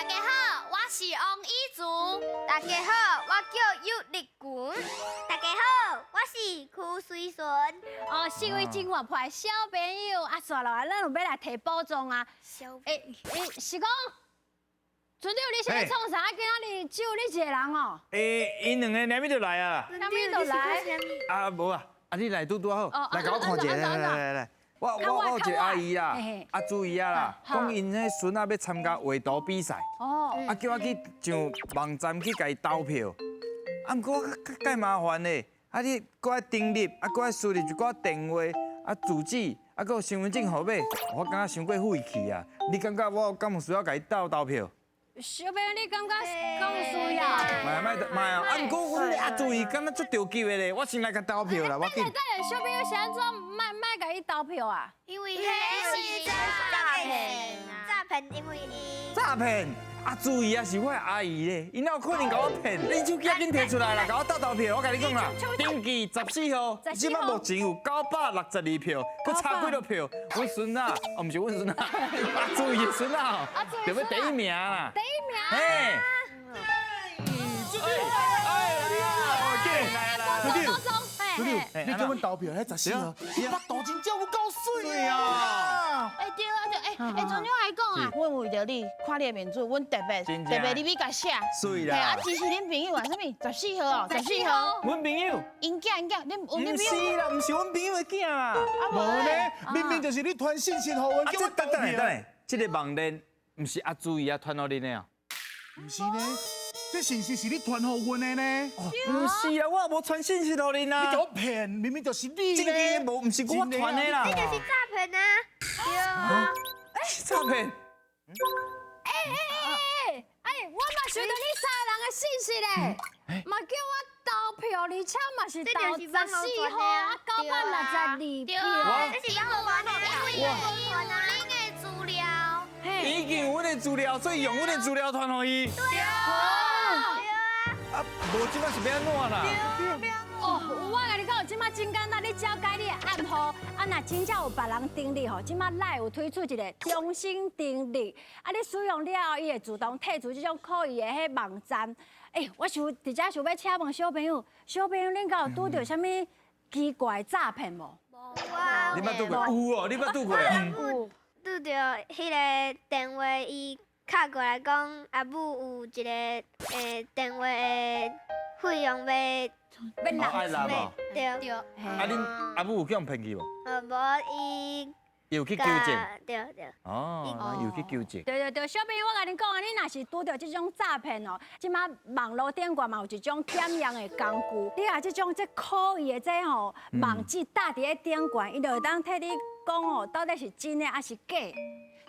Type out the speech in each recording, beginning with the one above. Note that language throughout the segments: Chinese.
大家好，我是王一竹。大家好，我叫邱丽君。大家好，我是曲水顺。哦，四位真活泼小朋友，啊，刷落来，咱有要来提宝藏啊。是讲，船长你是咧创啥？今仔日只有你一个人哦。因两个两边就来啊。两边就来。啊，无啊，你来拄好，来甲我看一下，来。我有一个阿姨啦，啊注意啊啦，讲因迄孙仔要参加画图比赛，啊叫我去上网站去甲伊投票，啊毋过我介麻烦嘞，啊你搁爱登录，啊搁爱输入一寡电话，啊住址，啊搁有身份证号码，我感觉伤过费气啊，你感觉我敢有需要甲伊投票？小朋友，你感觉敢有需要？卖啊！啊，毋过阮阿注意，敢若足着急的咧，我先来甲投票啦，我紧。等下，小朋友是安怎卖甲伊投票啊？因为迄是诈骗，因为诈骗！啊，注意啊，是我的阿姨咧，伊哪有可能甲我骗？你手机紧摕出来啦，甲我投票，我甲你讲啦，登记14号，即摆目前有962票，佮差几多票？阮孙仔，哦，毋是阮孙仔，啊，注意孙仔哦，就要第1名啦。第1名。嘿。主任，你叫阮投票，迄14号，你腹肚真正有够水啊！对啊，船长来讲啊，阮为着你看你的面子，阮特别入去甲写。水啊，啦。支持恁朋友啊，什么14号哦，14号。阮朋友。因囝，恁有恁朋友？是啦，毋是阮朋友的囝啦。无呢，明明就是你传信息给阮，叫我投票。等，这个网链毋是阿注意啊传互恁的哦。毋是呢，这信息是你传互阮的呢。毋是啊，我也无传信息互恁啊。你给我骗，明明就是你这个无，毋是我传的啦。这就是诈骗啊！对啊。诈骗。我嘛收到你3个人的信息咧，嘛叫我投票，而且嘛是投14号啊，962票。这是网络传的，因为恁的资料。已经有阮的资料，所以用阮的资料传互伊。对啊。啊，无即摆是要安怎啦？哦，我甲你讲，即马真简单，你只要改你的暗号，啊，若真正有别人登录吼，即马赖有推出一个重新登录，啊，你使用了后，伊会自动退出这种可疑的迄网站。我想直接想要请问小朋友，恁敢有拄到啥物奇怪诈骗无？无啊。你捌拄过？有哦，你捌拄过啊？有拄到迄个电话，伊敲过来讲阿母有一个电话的费用要爱拿无？对。对。啊，恁阿母有叫人骗去无？无伊。有去纠正。对。哦，有去纠正。对，小朋友，我甲你讲啊，你若是拄到这种诈骗哦，即马网络顶悬嘛有一种检验的工具，你啊这种可疑的这吼网址打伫咧顶悬，伊就会当替你讲哦，到底是真的还是假。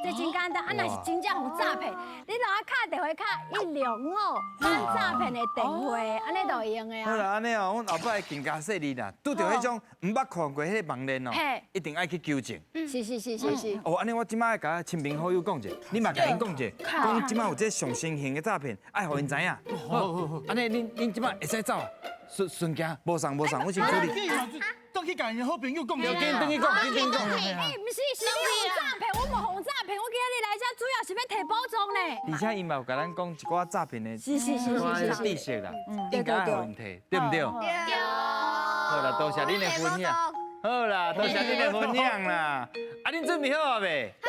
这真简单，啊，若是真正有诈骗，你若敲电话敲105反诈骗的电话，安尼就会用的啊。好啦，安尼哦，阮后摆会更加细腻啦。拄到迄种毋捌看过迄个网链哦，一定爱去纠正。是。哦，安尼我即摆甲亲朋好友讲者，你嘛甲因讲者，讲即摆有这上新型的诈骗，爱互因知影。好，安尼恁即摆会使走啊？顺行，无送，我先处理。倒去甲因好朋友讲。要紧，等去讲。毋是你有诈骗，我无诈骗，我今日来遮主要是要摕宝藏呢。而且因嘛有甲咱讲一寡诈骗的，是知识啦，应该爱互因摕，对毋对？对。好啦，多谢恁的分享。好啦，多谢恁的分享啦。啊，恁准备好啊未？好。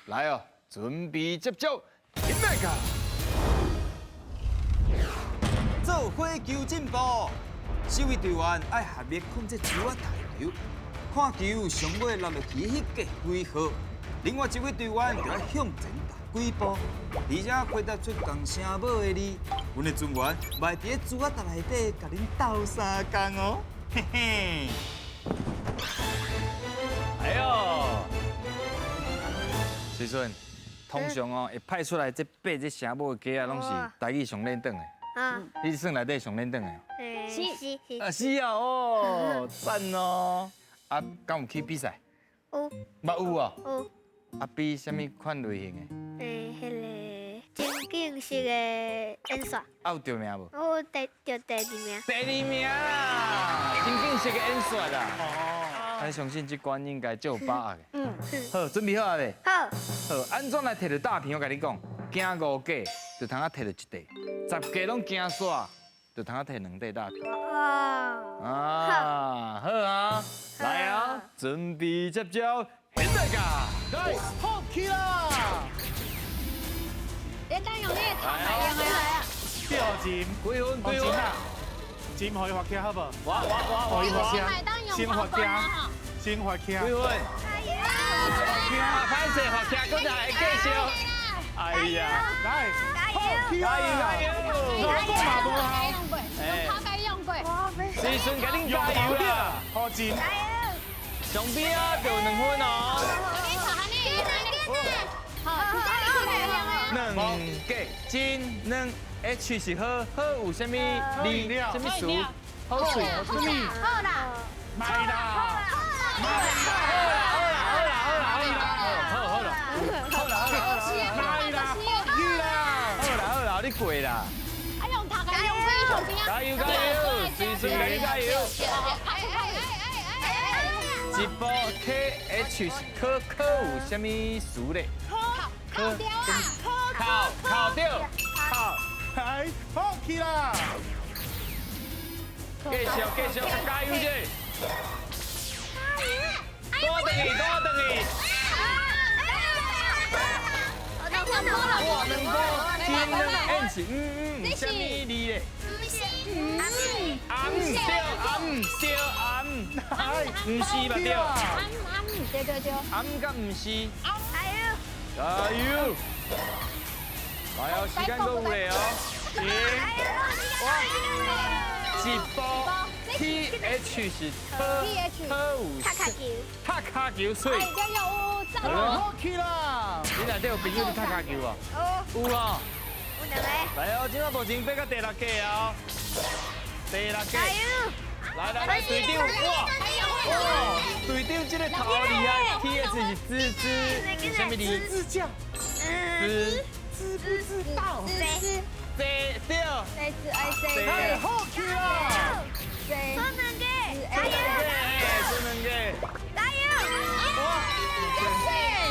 来哦，准备接招，准备卡。做火球进步，四位队员爱合力控制球啊大球，看球上尾落落去迄个几号。另外一位队员就要向前踏几步，而且回答出共声母的字。阮的船员卖伫竹仔搭内底，甲恁斗相共哦，嘿嘿。哎呦，时阵通常哦会派出来这8只声母的鸡啊，拢是台语上练长的。你算内底上练长的？是。啊是啊，哦，赞哦。啊，敢有去比赛？有。有啊。有。啊，比什么款类型的？迄个情景式的演说。啊，有得名无？我得第2名。第2名啦，情景式的演说啦。我相信这关应该就有把握的。好，准备好啊未？好，好，安怎来摕到大片？我跟你讲，惊5架就通啊摕到一块，10架拢惊煞，就通啊摕2块大片。哦，啊，好啊，来啊，准备接招，现在噶，来，好起啦！你等用你的头来用啊！吊针，几分几分？针可以发起好不？我，可以发起，先先发起，先发起。几分？啊，歹势，发起，搁再继续。哎呀，来，好起加啦！油！老公嘛无好，用头该用过。时阵给恁加油啦！好针，上边啊，就2分哦。2架真2 H 是好，好有啥物力？啥物词？好水，好水。好啦，卖啦！你过啦！啊用头该用过上边啊！加油加油！随时给你加油！一部 KH 是考有啥物词咧？靠掉啊！考掉，来，好起啦！繼續，加油啫！多等你。哇，2個真2 N 是啥物字咧？唔對，唔是吧對？對。啱甲唔是？加油！來哦，時間夠有咧哦。一波 TH 是踢卡球水。好起啦！你內底有朋友咧踢卡球啊？有啊。來哦，今仔目前爬到第6架哦。第6架。來，隊長，哇！隊長這個頭厲害 ，TH 是吱吱，是啥物字？支架，知不知道？對。来，好起啦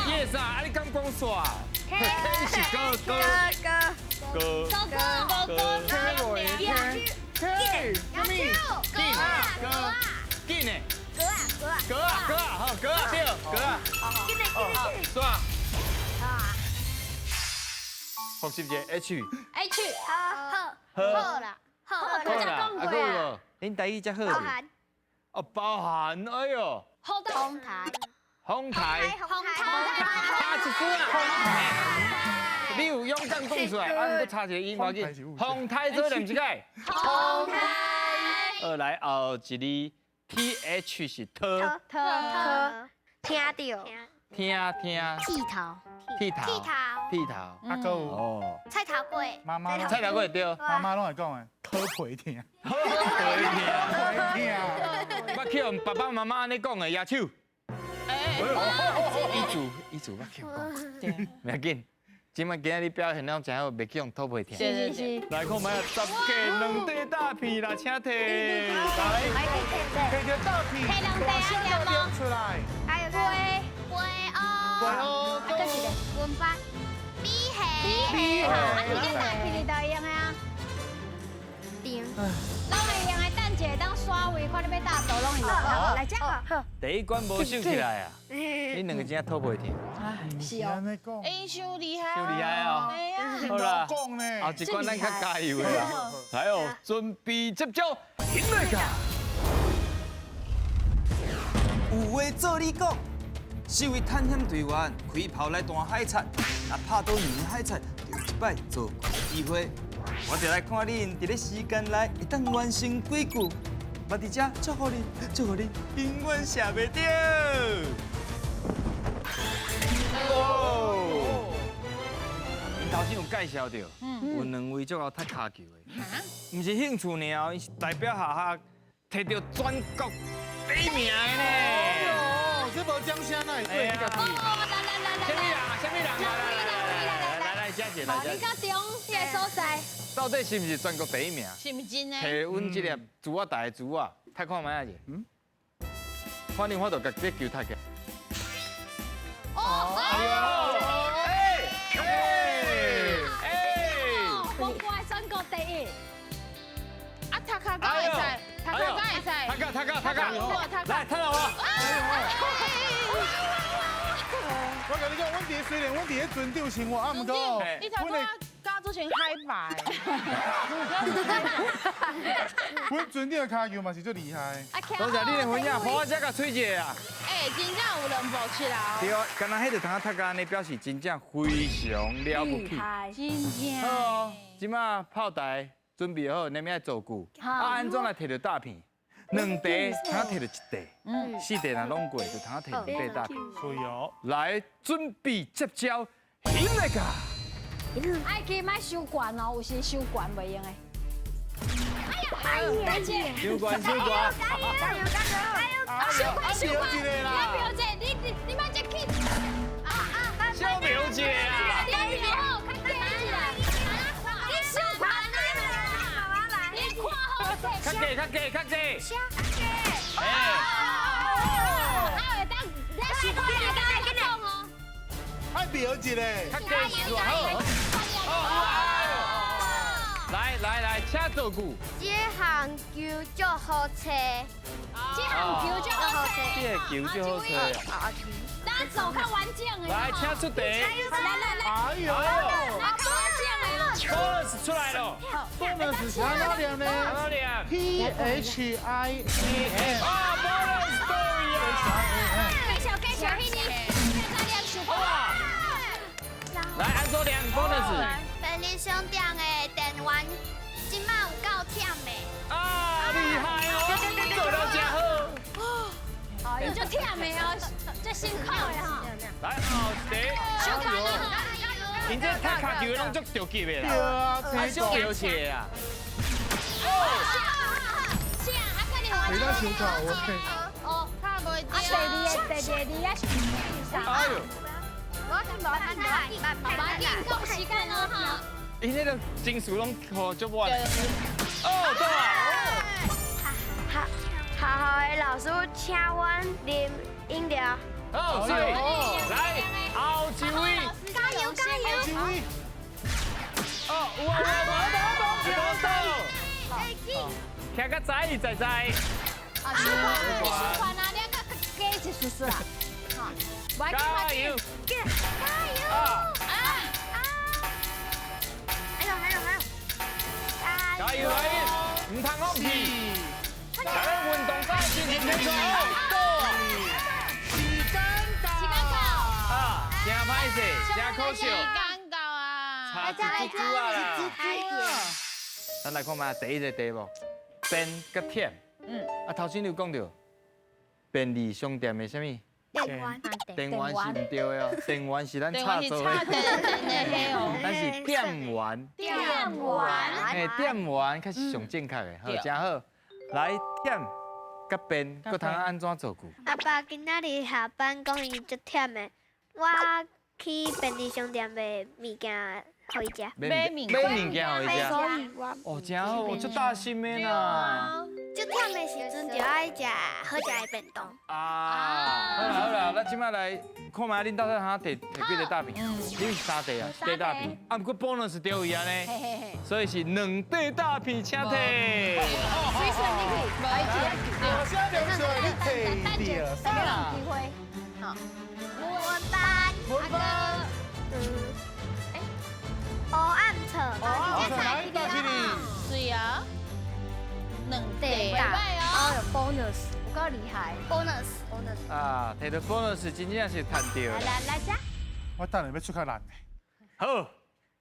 ！Yes 啊，你敢讲煞？是哥。紧呢？哥啊，好，哥啊，对，哥啊，煞。复习者 H。好啦，啊，够无？恁台语才好哩。哦，包含，哎呦。红台。差一句啊！你有勇敢讲出来，啊，搁差一个音我记。红台做两一个。来后一字 TH 是特。剃头。啊，还有哦。菜头粿，妈妈，菜头粿对。妈妈拢会讲的，讨皮疼，好皮疼。我去爸爸妈妈安尼讲的，野手。遗嘱我去讲，唔要紧。今仔日表现了真好，袂去用土皮疼。是。来看卖10架2块大片啦，请摕。来，摕着大片，先就点出来。还有哦，这是文法，比你大片你都用啊？拢会用的，等一下当刷位，看你要大手拢用。好，来这。第一关无秀起来啊！你2个真土皮疼。是哦。伤厉害。伤厉害哦。哎呀，好啦，讲呢，后一关咱较加油的啦。来哦，准备接招，现在噶。有话做你讲，身为探险队员，开炮来弹海贼，若拍到鱼海贼，就一摆做机会。我就来看恁伫咧时间内会当完成几句，我伫遮祝福你，永远写袂掉。哦，因头先有介绍到，有2位足够踢骹球的，唔是兴趣尔，伊是代表学校摕到全国第1名的呢。哦，这无奖项哪会对你家己？什么人？来，姐姐来。你较中这个所在。到底是不是全国第1名？是毋是真的？摕阮这粒珠啊，大个珠啊，睇看卖下去。看反正我就甲这球踢起。我乖全国第一。啊，他卡高会使，他卡高会使。来，看到我。我跟你讲，阮伫虽然阮伫咧船长生活，啊，毋过，你头拄加做成海拔。阮船长的骹球嘛是最厉害。多谢你的分享，抱我这个吹者啊。哎，真正有人步起来。对啊，刚刚迄个堂踢甲安尼，表示真正非常了不起。真正。好哦，即马炮台准备好，那边要做鼓，啊，安怎来摕到大片？两地通摕到一地，四地若拢过，就通摕两地大片。所以哦，来准备接招，赢来个！爱去买收管哦，有时收管袂用的。哎呀，大姐，收管。收管，你表姐，你买只去。小表姐啊！你好，看电视啦。你收管啦，你看好势。较低。哎，会当，你收管你当去讲哦。爱表一个，较低是偌好。来，请做鼓。这项球足好找，这项球就好找。这个球就好吹啊！咱手较完整的。来，请出题。来，哎呦，拿较完整的哦。bonus 出来了。bonus 是安怎念呢安怎念？PHIN。啊 ，bonus 对呀！继续，迄年再念数哇。来，安怎念 bonus？便利商店的电源即马有够忝的。啊，厉害哦，做得真好。哦，伊就忝的哦，这辛苦的哈。来，后题。收管了哈。因这踢卡球拢足着急的对啦，啊，啊，小表姐啊。是啊，啊，快点完。谁在收卡？我看。哦，他袂啊，第二啊是哎呦，我看把紧够时间了哈。因那个金属拢好足晚。哦，对啊。学校的老师请阮啉饮料。好，所以来后一位。加油！几位？哦，我听个在。啊，收款啊，你个加一丝丝啦。好，加油！啊！加油！唔通放屁！大家运动赛进行比赛，时间到。啊，真歹势，真可笑。尴尬啊！差一猪啊！咱来看嘛，第一个题目，便甲忝。啊，头先你有讲到便利商店的什么？电源是唔对的哦，电源是咱插座的，咱是电源。嘿，电源较是上正确的，好，真好。来忝甲便，佮通安怎做句？阿爸今仔日下班讲伊足忝的，我去便利商店买物件互伊食。买物件互伊食。所以我哦，真好，我足大心的啦。足忝的时阵就爱食好食的便当。啊，好啦，咱即摆来看卖恁到底通摕几个大片？恁三地啊，一地大片。啊，不过 bonus 对位啊呢，所以是两地大片，请摕。水水你可以，我现在流水，你摕第二三啦。机会。好，我爸，黑暗册，哪一大去你？是啊，两地大哦，有 bonus，有够厉害。bonus。啊，摕到 bonus 真正是赚到啦。来遮。我等下要出较难的。好，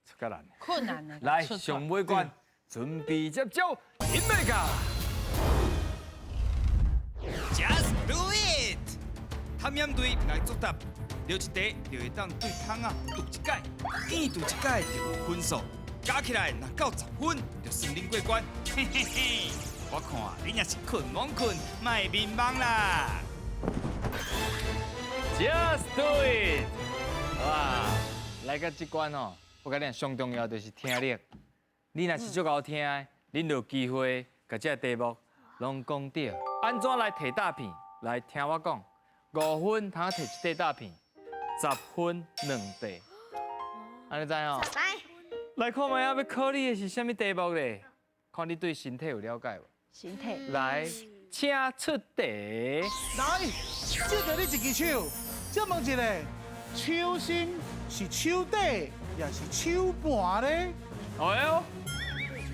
出较难。困难的。来，上尾关，准备接招，准备噶。Just do it！ 探险队来作答，留一题就会当对桶啊读一解，见读一解就有分数，加起来若到10分就算恁过关。嘿嘿嘿，我看恁也是困懵困，卖迷茫啦。Just do it！ 哇，来到这关哦，我甲你上重要就是听力。你若是足够听的，恁就有机会甲这题目拢讲对。安怎来摕大片？来听我讲，5分通摕一块大片，10分2块，安尼知吼？来，来看卖啊，要考你的是什么题目咧？看你对身体有了解无？身体。来，请出题。来，这个你一只手，再问一下，手心是手底，也是手盘咧？哎呦，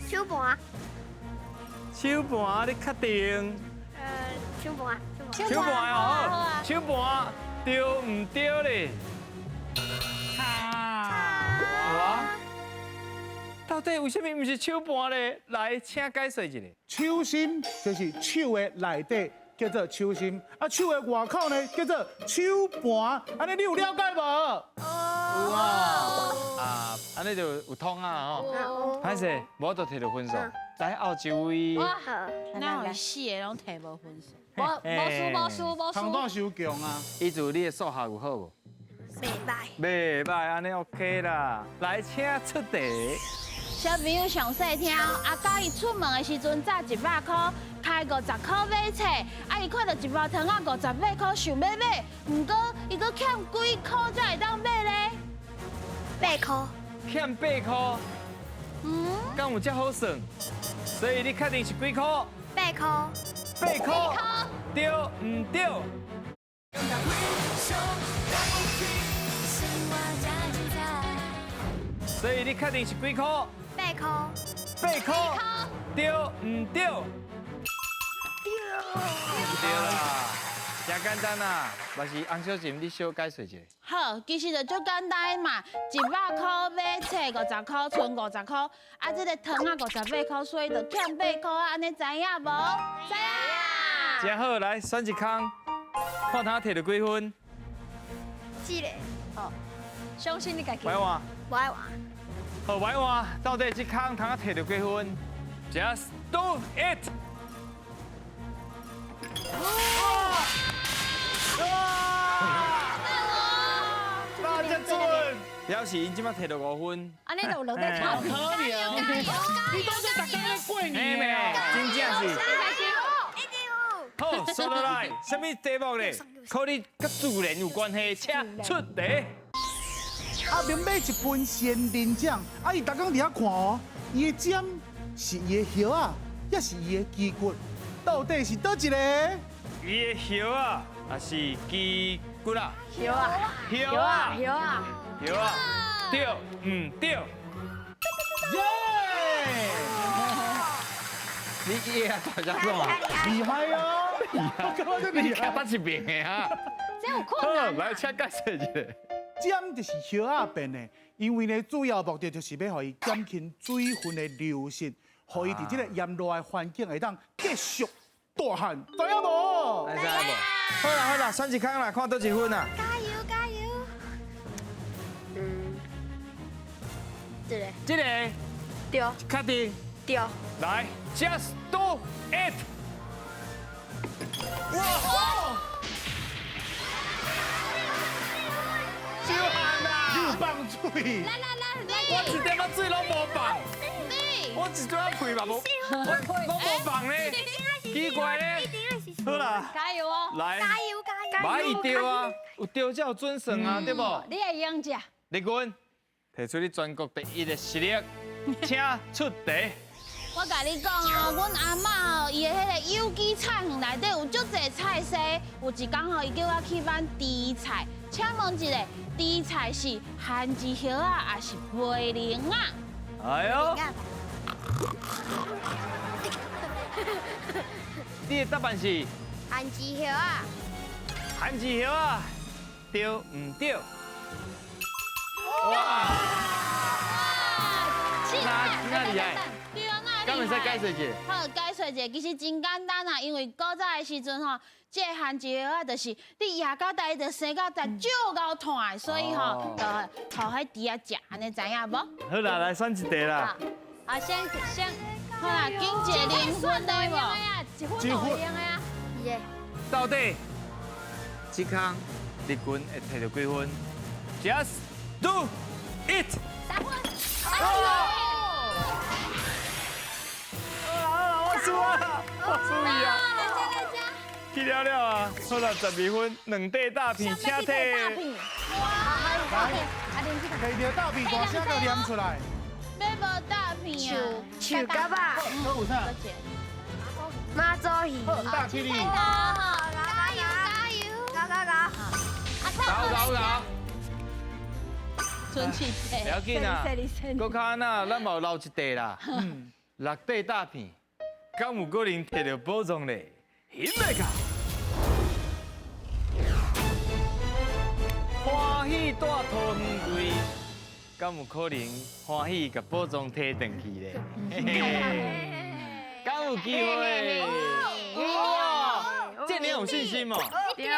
手盘，手盘你确定？手盘，手盘哦，手盘对唔对咧？到底为什么不是手盘咧？来，请解释一下。手心就是手的内底叫做手心，啊手的外口呢叫做手盘，安尼你有了解无？有啊，安尼就有通啊吼。歹势，无就摕到分数。来，后一位。好，那有四个拢摕无分数。长短手强啊！伊就你的数学有好无？袂歹。袂歹，安尼 OK 啦。来，请出题。小朋友上细听，阿狗伊出门的时阵早100块，开50块买册，啊伊看到一包糖啊58块，想要买，唔过伊搁欠几块才会当买咧8块，欠8块，敢有遮好算？所以你确定是几块8块， ？8块，对唔对？所以你确定是几块8块， ？8块，对唔对？对啦，真简单啦，嘛是洪小姐，你小解释一下。好，其实就足简单的嘛，100块买册50块，剩50块，啊这个糖啊58块，所以就欠8块啊，安尼知影无？知影。真好，来选一空，看他摕到几分？这个相信你家己。来换，不爱玩，好，来换，到底这空通摕到几分 ？Just do it！ 哇！这准，表示因即摆摕到5分。安尼就有落在差别。可怜，你都是大家在过妹年妹，真正是。一定有。好，说落来，什么题目咧？考你跟自然有关系，请出题。啊，明买一份仙人掌，啊，伊逐工伫遐看哦，伊的尖是伊的叶啊，也是伊的肌骨，到底是倒一个？伊的叶啊，还是肌骨啊？有啊，叶有啊，啊，有啊。叶啊，对唔对？耶！你叶啊，大家讲啊，厉害哦！我感觉这你厉害。看捌一遍的啊。这有好，困难。来请解释一下。尖就是叶啊变的，因为呢主要目的就是要互伊减轻水分的流失，互伊伫这个炎热的环境会当继续大汉，知影无？来知影无？好啦好啦，选一空啦，看倒一分啊。加油加油！这个这个对确定，对，来，Just do it！ 哇！小汉啦！又放水，我一点仔水拢无放，你我一点仔屁嘛无，我无放咧，奇怪咧。好啦，加油哦！来，加油加油！马伊对啊，有对才有准算啊，对无？你会用者？立军，提出你全国第一的实力，请出题。我甲你讲哦，阮阿嬷哦，伊的迄个有机菜园内底有足侪菜色，有一工吼，伊叫我去买猪菜，请问一下，猪菜是番薯叶啊，还是培灵啊？哎呦，你的答案是番薯叶啊，番薯叶啊，对唔对？哇！那厉害，对啊，那敢会使解释一下？好，解释一下，其实真简单啊，因为古早的时阵吼，这番薯叶啊，就是你牙到大就生到大，足够痛，所以吼，就互迄猪啊食，安尼知影无？好啦，来选一题啦。啊，先，好啦，经一个零分对无？一分就会用的啊。耶，到底这空立军会摕到几分 ？Just do it！ 3分。好啦，我输啊，我输你啊！来加。去了了啊！好啦，12分，2块大片，请大摕。片。来，摕着大片大声就念出来。要无大片啊？树蛤吧，好有啥？妈祖鱼，好，大气力。加油加油，搞。春去不要紧啊，搁较安那，咱嘛有留一块啦。6块大片，敢有可能摕到宝藏咧？现在看。欢喜带土远归，敢有可能欢喜甲宝藏摕转去咧？嘿嘿，敢有机会？哇，这你有信心吗？一定。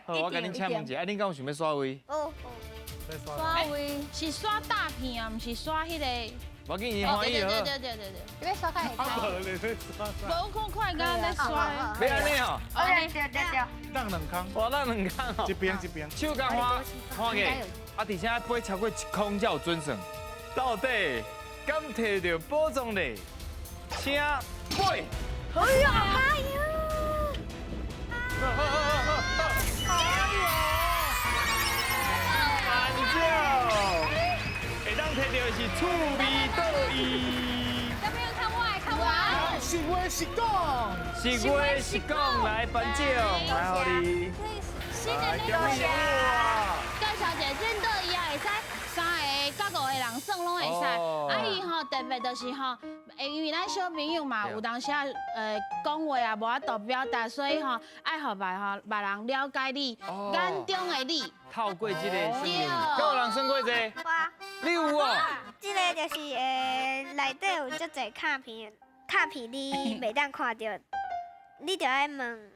好，我甲恁请问一下，恁敢有想要刷位？刷位。是刷大片啊，唔是刷迄个。无要紧，伊欢喜好。对。你要刷开会开。无看快刚在刷。要安尼哦。让两空，哇，咱两空哦。一边。手甲花个，啊，而且飞超过1空才有准算。到底敢摕到宝藏咧？请飞！安照，会当摕到的是趣味倒椅。小朋友看我。是话是讲，是话是讲来颁奖，来互你。新的那个。介绍一下，这倒椅也会使3个到5个人算拢会使。啊，伊吼特别就是吼，因为咱小朋友嘛，有当时讲话也无法度表达，所以吼爱互别人了解你眼中的你。透过这个算有，敢有人算过这？你有哦？这个就是内底有足侪卡片你袂当看到，你就爱问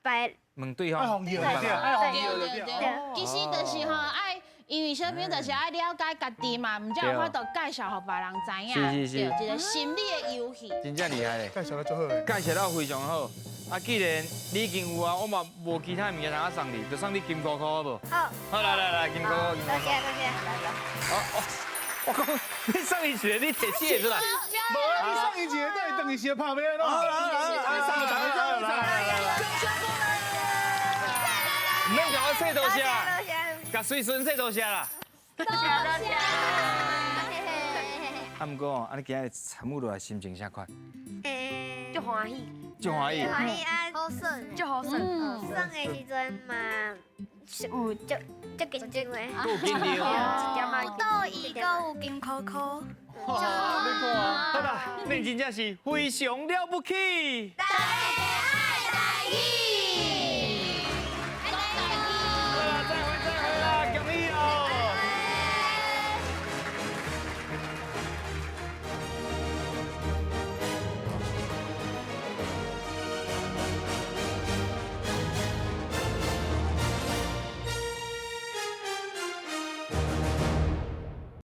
别。问对爱方。红叶对，爱红叶对。其实就是吼爱，因为小朋友就是爱了解家己嘛，唔才有法度介绍互别人知影，是对，一个心理的游戏。真正厉害嘞，介绍得足好诶。介绍得非常好。啊，既然你已经有啊，我嘛无其他物件通啊送你，就送你金箍箍好不？好，好，来，金箍箍，金箍多箍。谢。我讲，你送伊一个，你摕4个出来。无啊，你上一节再等一些拍片咯。唔免甲我说多谢，甲水孙说多谢啦。啊，毋过哦，啊，你今日参与落来心情啥款？足欢喜，足欢喜。欢喜啊，好耍，就好耍。耍的时阵嘛，有足紧张的。够紧张。倒椅搁有金箍箍。哇，你看啊，好啦，恁真正是非常了不起。大家爱大义。